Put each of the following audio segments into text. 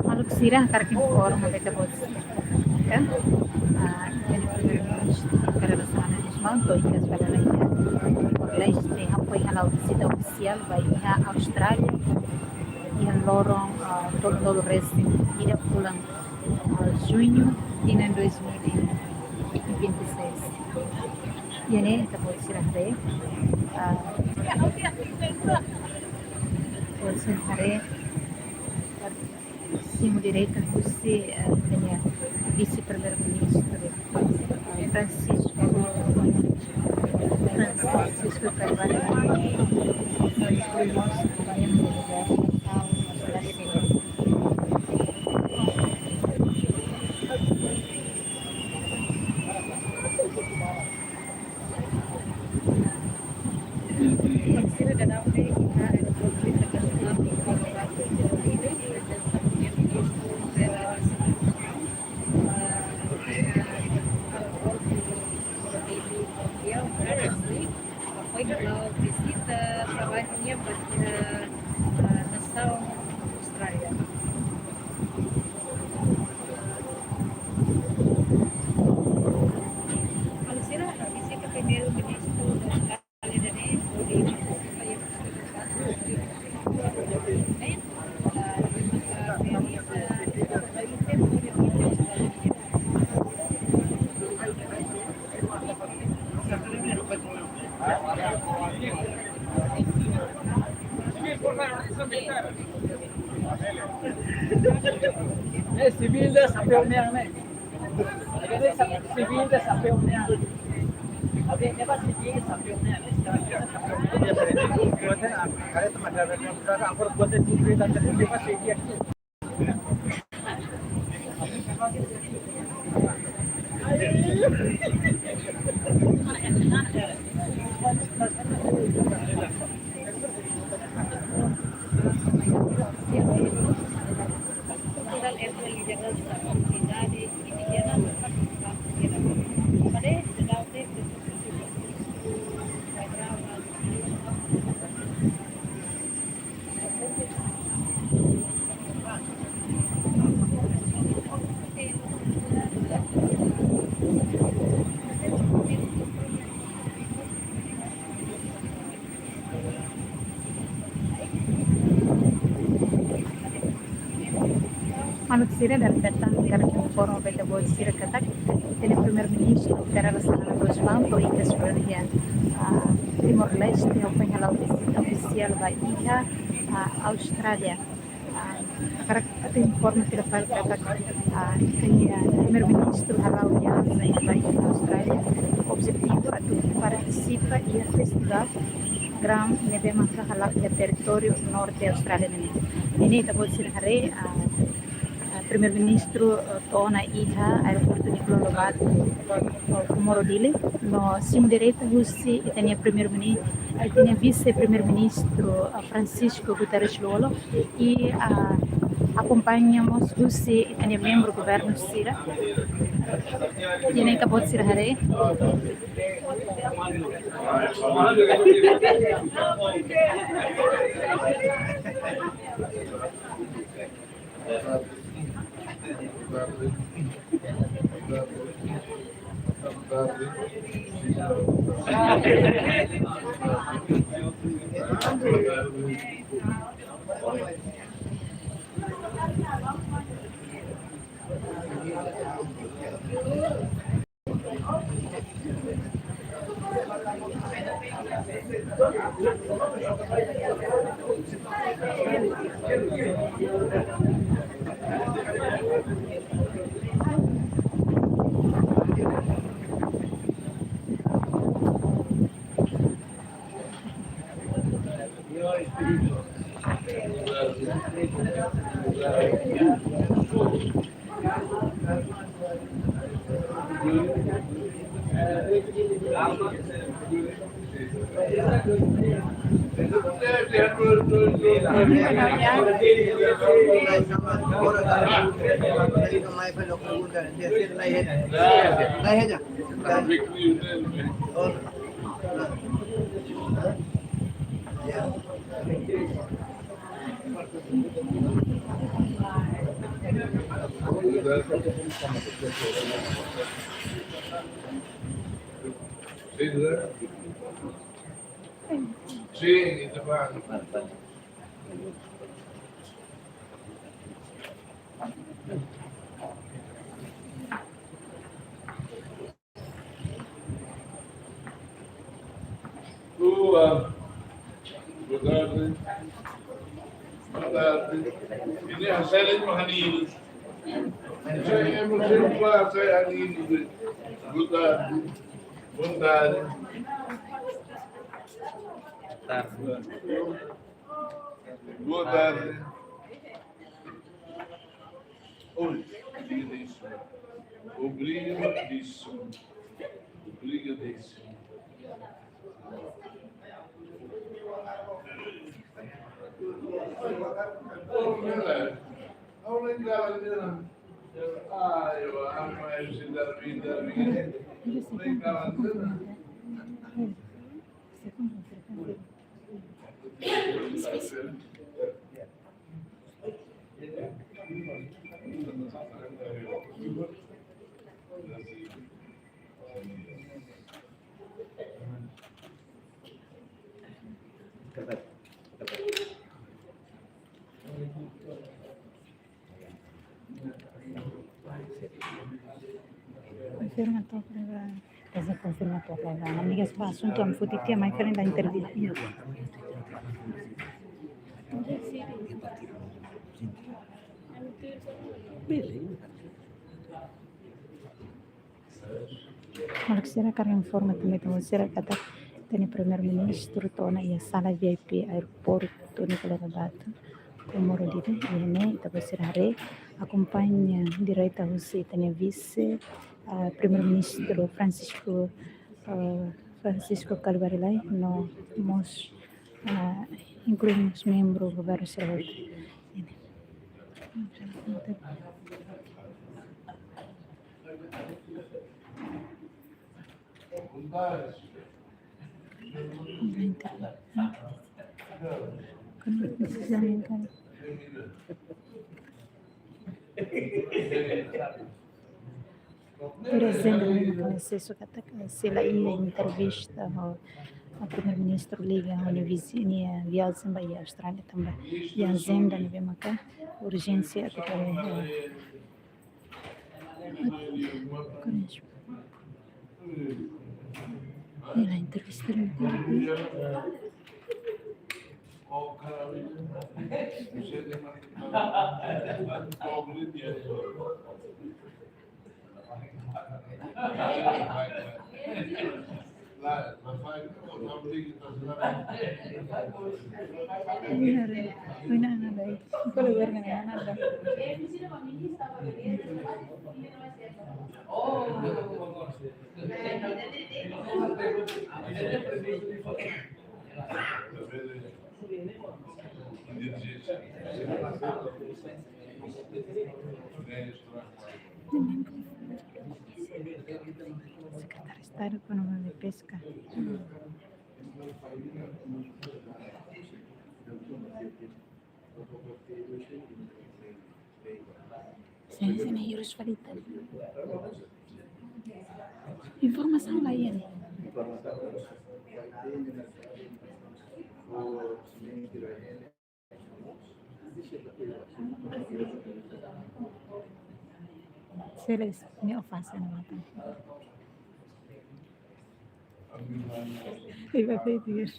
Maluco Sirah tarik informa beta bos kan jadi primeiro-ministro para a semana dos mantos que as federais por lei tem apoio à visita oficial vai à Austrália e a lorong todo o resto irá pulang junho de 2026 e ini kita boleh Sirah deh boleh Sirah Simo direita você tem vice-primeiro-ministro Francisco Carvalho foi nosso membro do governo kalau visita trabalhnya nação Austrália. Kalau sila visita primeiro-ministro da Austrália dan di supaya civil dah sampai umur ni. Civil dah sampai umur. Abi ni pas civil sampai umur ni. Bukan kalau teman ada orang apa buat civil dan civil pas civil. Maluco Sirah dari datang dari forum beta bos Sirah katak ele primeiro-ministro para a semana dos mantos e que sebenarnya Timor-Leste apoio à visita oficial vai à Austrália para que informe que ele faz katak primeiro-ministro halau aliança e vai à Austrália objetivo para participar e festival Gram Medema halau di território norte Austrália ini kita boleh Sirah hari primeiro-ministro torna iha aeroporto Nicolau Lobato Comoro Dili no cima direita Russi tem primeiro-ministro tem vice-primeiro-ministro Francisco Guterres Lolo e acompanhamos Russi tem membro do governo Sira e nem acabou de ser hari Sim, itu Pak. Boa tarde. Boa tarde. Ini saya Mahanil. Saya berjumpa saya Hanil. Boa tarde. Boa tarde. Boa tarde. Obrigadíssimo. Obrigadíssimo. Obrigadíssimo. Eu amo a vida. Confirma tua prova. Essa confirma tua prova. Amiga, se passa um tom fute que é mais frente da entrevista. Olha que será que informa também, então será que até tem o primeiro-ministro torna e a sala VIP aeroporto Nicolau Rabata com Moro Dili e né, então será acompanha direita você tem vice primeiro-ministro Francisco Calvarelai no nós incluímos membros do governo servidor. Por exemplo, se lá ia entrevista ao primeiro-ministro liga a vizinha viagem para a Austrália também e a agenda não vem cá urgência até e a entrevista secretário de Estado com uma de pesca. Ciência na Hirosfarita. Informação lá aí. Se eles me oferecem na mata. E vai pedir.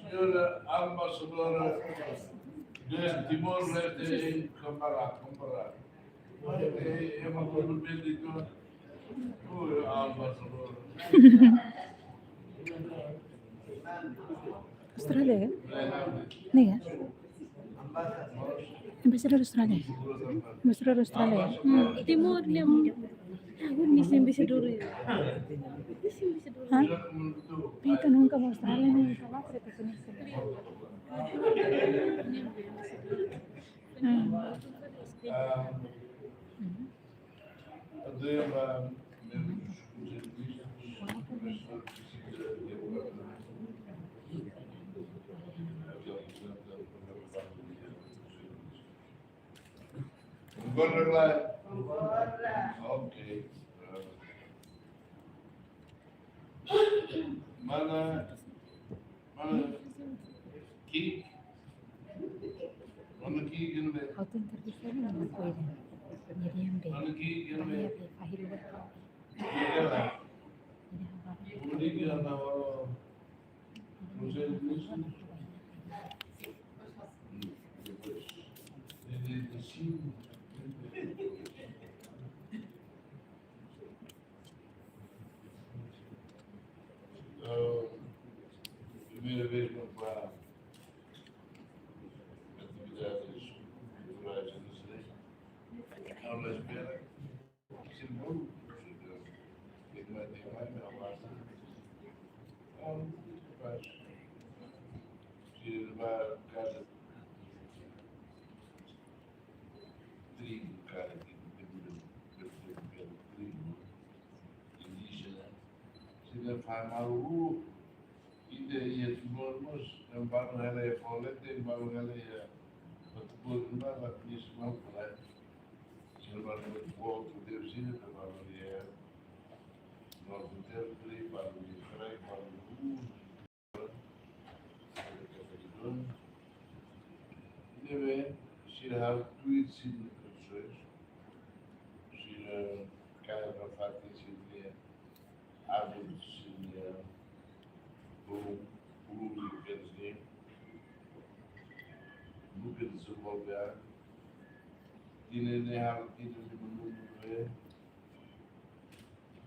Senhora Embaixadora de Timor-Leste, comparar. É uma coisa bem dita. Embaixadora. Austrália? Nega? Embaixador Austrália. Embaixador Austrália. Timor niya mo. Ako ni si Ambassador yun. Si Ambassador. Hah? Pita nunca mau Austrália nih. Kalau aku itu punya Okay. Mana ki gën be Auto intervista ini nama kue Miriam deh. mana ki gën be Fahir deh. Fahir deh. Ini gën na Muslim primeira vez no para atividades culturais e não sei, não na espera, se não, que não é de mais, não basta. Faz. Se levar cada trigo, cada trigo indígena, se não faz mal, ia tomormos en barnele folete en barnele patpurna la pisma pala silvar de volta de usina de barnele no hotel tri barnele frai barnele deve ser tweets in pessoas se cada parte se hábitos se quer dizer, nunca desenvolver, e nem há aqui no mundo ver,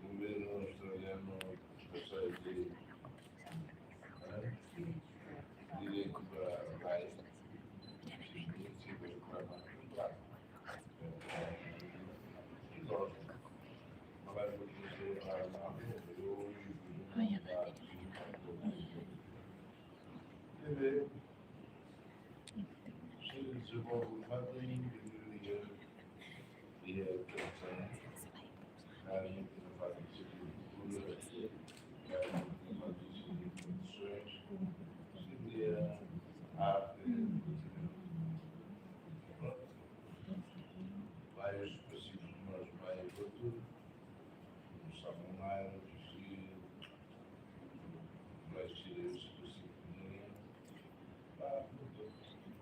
no governo australiano, pessoas de direito da lei, sempre reclamar, e nós, não vai poder ser a deve se desenvolve o fato em e a criação a gente não faz isso de cultura, a gente não faz isso de condições, seria arte, vários específicos, mas vários outros, os samurais, e vai ser específico.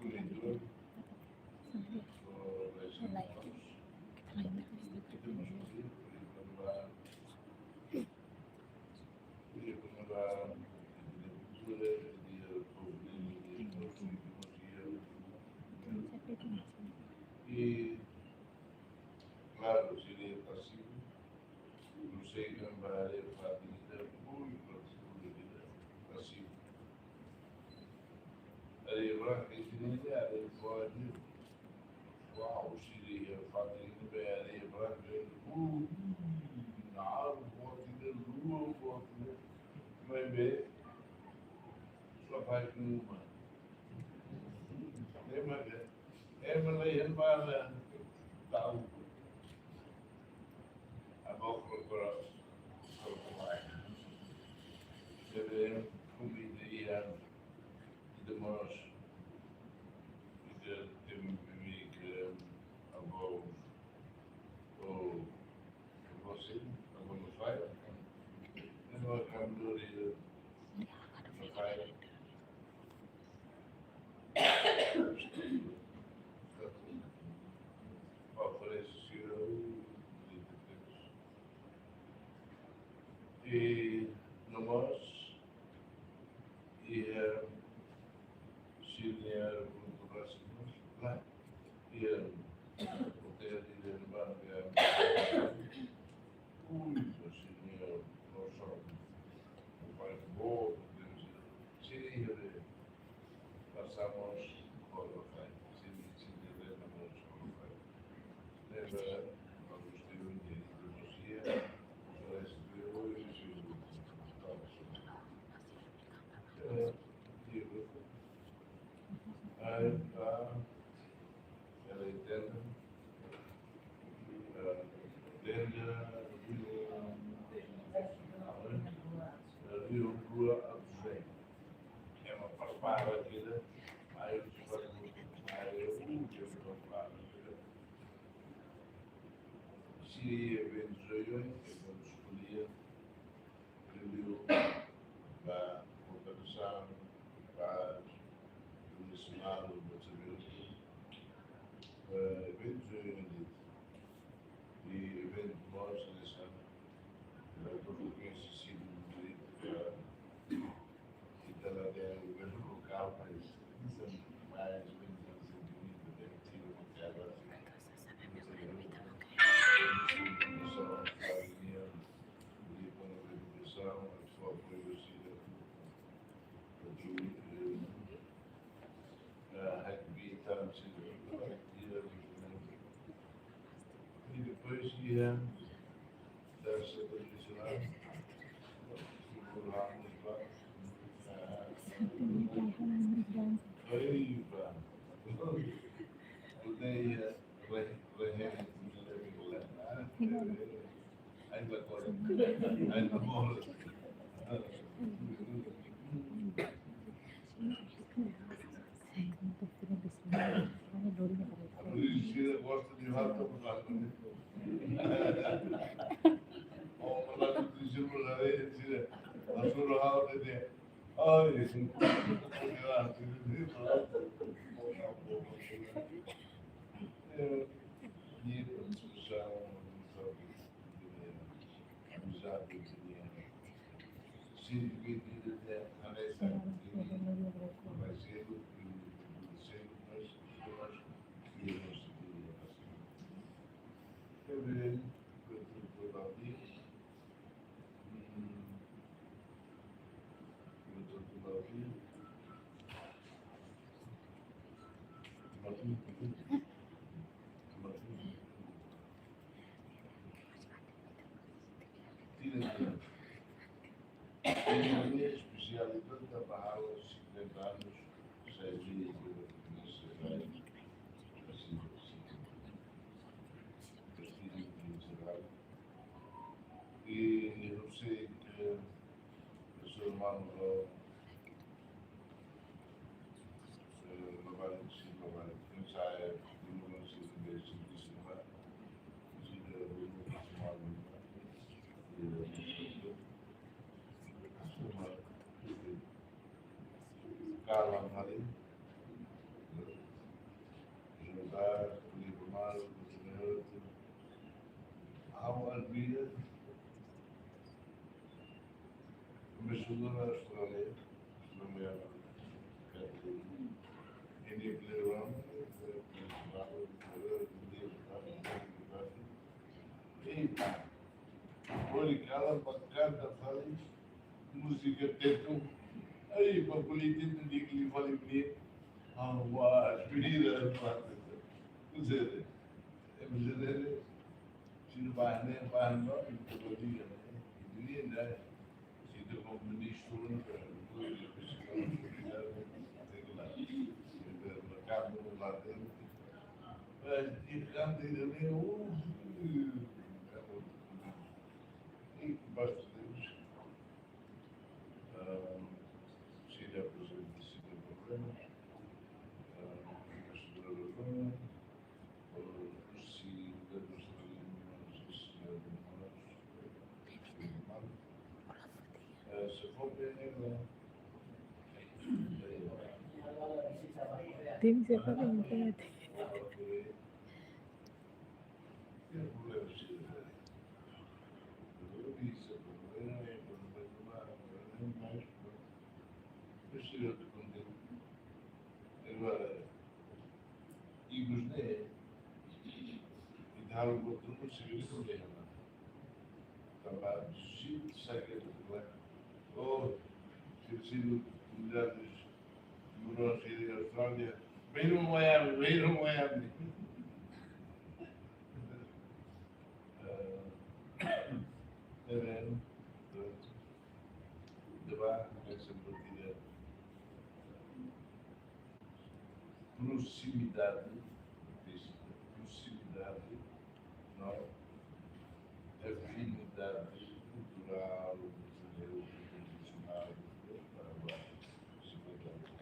Corredor, e claro, seria passivo, não sei como vai a vida muito passivo. Areia branca, areia pode, uau, seria fazendo bem areia branca, na árvore, pode ter lua, pode ter, mas bem, só faz uma. É uma lei para tal, a boca para o pai. Deve comida e de nós. Temos que avós ou você, avô no pai, não é cambiaria no pai. Oferece e nós e Chile muito próximo lá e o ter de levar muito Chile não só o pai bom Chile passamos por o pai Chile Se eventualmente quando escolhia Rio para organizar para relacionar o batalhão eventualmente e evento nós nessa tudo que se sido e da o governo local mas isso mais ou menos sentido uma terra e depois ia dança tradicional, figuramos lá, aí pá, odeia ainda agora, ainda mora. A Luísa gosta de rato por lá, né? Ou lá no Tijolo, lá dentro, a sua rato de ai, esse não pode lá, e discussão, amizade, se dividir até a nessa mais cedo, mas pessoas que não se viam assim. Eu vejo, eu ali, eu estou ali, tenho a minha especialidade da barra aos 50 anos, 6 dias nessa área, assim, prestígio de trabalho. E eu sei que o seu irmão trabalha em si, trabalha em ensaio, no município de Sintra, Carla Marim, José, Felipe Mário, Cozinheiro, há uma vida, começou na Austrália, nomeada em Nicaragua, e Boricala, Bacana, Fali, música teto, aí para política de que lhe vale bem, a aspirida, quer dizer, é brasileiro, se não vai nem vai não, e todo dia, e diria, né, se tu como ministro, não coisa de pessoal, tem lá, no mercado, lá dentro, e canta ainda nem e basta Deus, se lhe apresenta se tem problema, se devemos se for bem, Temos que fazer um tempo. Agora, e gostei, e dar um outro no serviço dele. Estava cheio de sagrado, ou ter sido comunidades numerosas da Austrália, vem no Miami. terreno, debaixo dessa partida, proximidade, não? Afinidade cultural, brasileira, tradicional, Paraguai, 50 anos.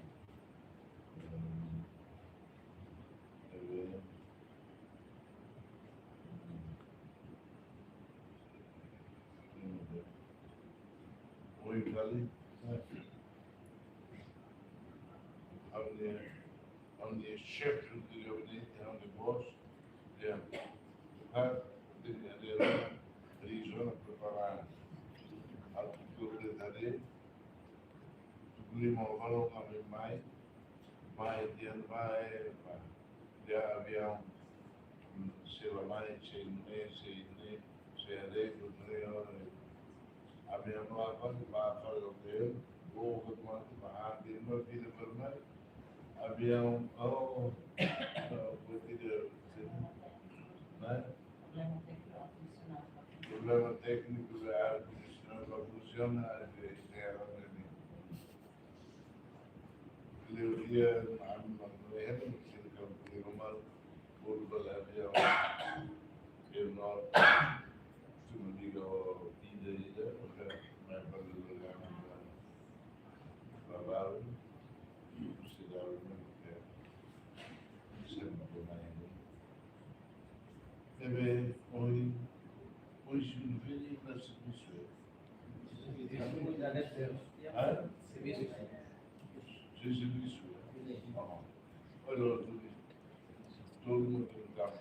Oi, Vale. Onde é chefe do gabinete, onde vós, Arizona preparar a cultura de Tadeu, Lima Valão também mais de vai, já avião, sei lá mais, sei areia, avião lá para fora do hotel, vou tomar uma vida vermelha, avião, problema técnico da ar-condicionado não funciona, teoria não é, uma curva de avião, eu não, se me diga ida, porque não é para lugar para lá, cidade, sempre bem ainda. Hoje me vejo na serviço. Serviço. Olha, todo mundo tem um carro.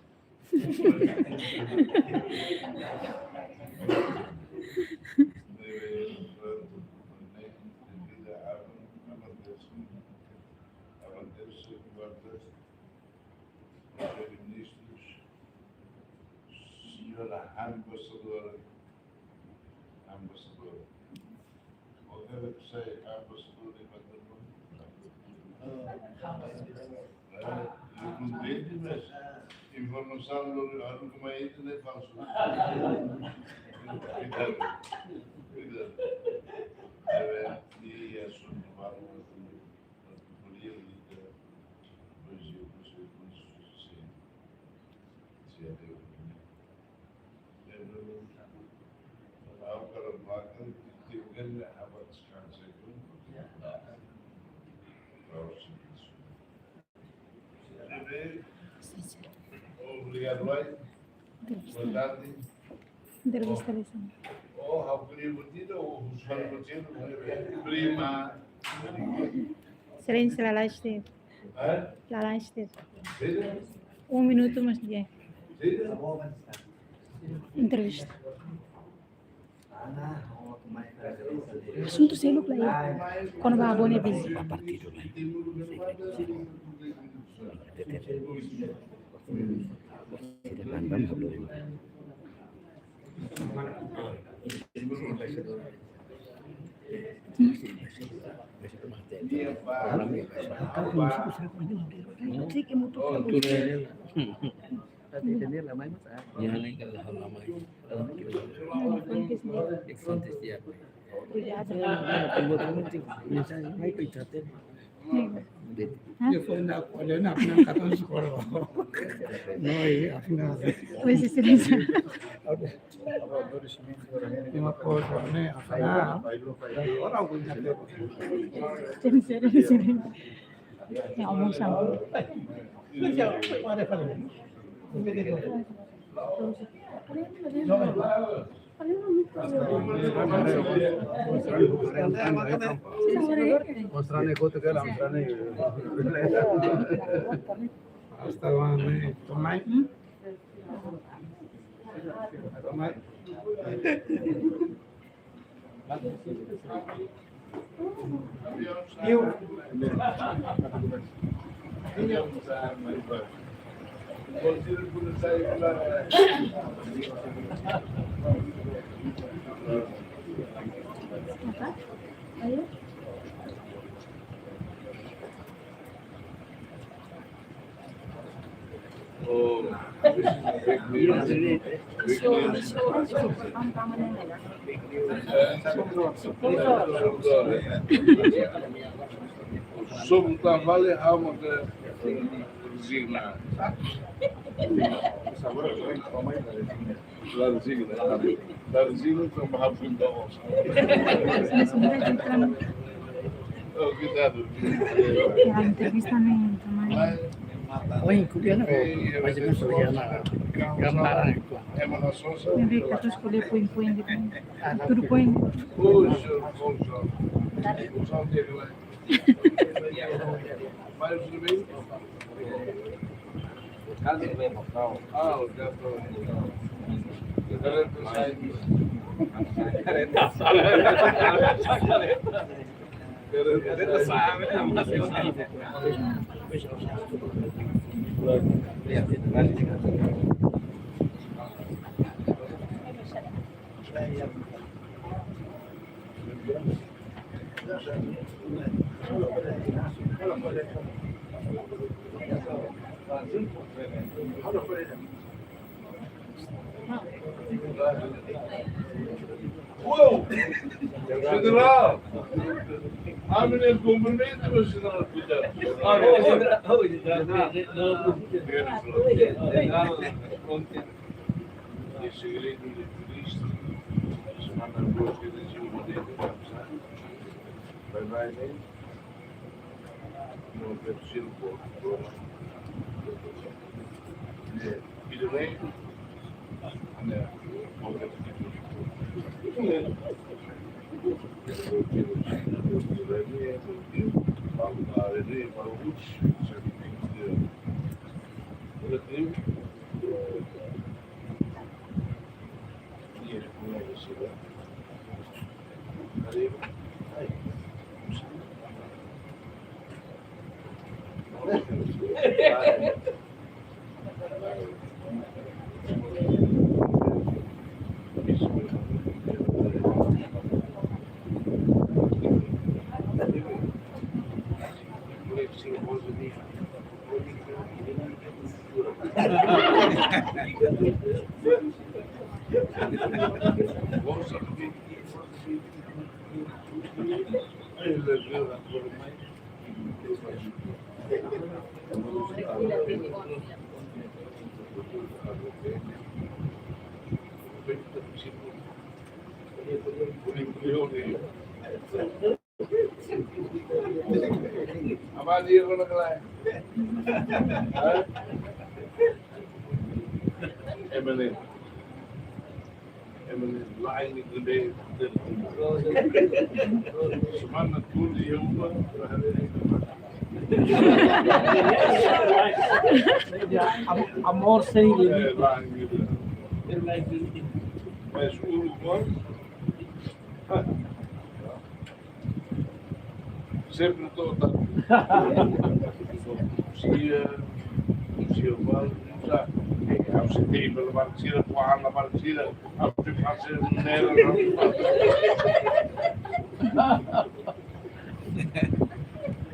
Ministros, senhora ambassadora, qualquer que seja ambassadora e eu compreendo, mas informação no que é internet falso. Cuidado. E assunto para uma categoria de se é Deus. Há um cara de placa que tem um grande aba de descanso para os serviços. Obrigado, Lai. Boa tarde. Entrevista lição. How prima ou prima. Silêncio, lá esteve. Lá esteve. 1 minuto, mas ninguém. Entrevista. Assunto sem no play. Quando vai a boa visita. A partir de entenderla mais, jangan kalau lama exantes dia. Pembuatan penting, misalnya mai pecatin. Eu falei, olha, não kata sekolah. Noi, afinal. Oi, silêncio. Uma coisa, né? Afinal, agora eu vou dizer. Silêncio. É almoçando. Olha, falei. Mostrane kota ke la mostrane hasta vane tomai Ayo. Oh, sobre trabalho há uma resina. La resina from Hapunda also. Oh, cuidado. A entrevista nem também. Oi, Kuliana, mas eu não sou gambar. Emanações. Eu vi que tu escolheu põe de bem. Tudo põe. Puxa, o dele lá. Vai o bem. Ah, o gato. Uou! General! Ah, menino, cumprimento, meu general, cuidado. Esse segredo de Cristo, semana boa que eles iam poder vai, né? Não é possível, filho bem, né? Apa dia kau nak kelai? Emily lying in the day. Semana tudo e eu Amor sem limite. Mas o Uruguai sempre estou se eu falo já eu sentei pela partida para a partida a fazer nela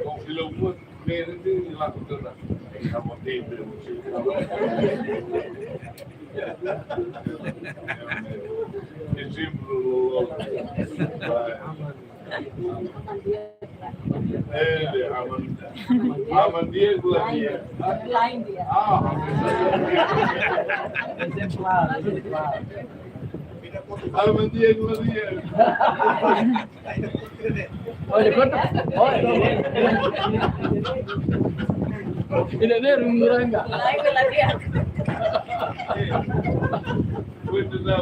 com o filho muito verde e lá toda a botei é sempre o Amandia Gladia. Amandia Gladia. Olha, conta. Olha. Ele é um granga. Muito da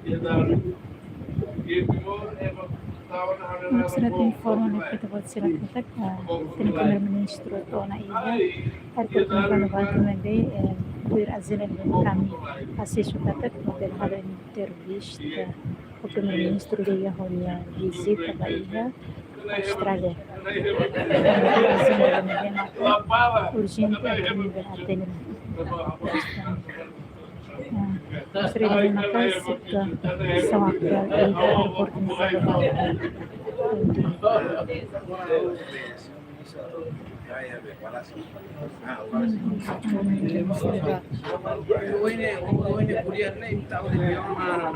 e da Surat informa que kita buat surat kontak Premier Ministro atau na ilha airport na Banabag também vir azilan kami assistir kontak model halo entrevista o Premier Ministro dia honya visita ba ilha Austrália urgente nível atender Sering makasih ke sewaktu itu airport Ini kuliah ni tahu dia mana.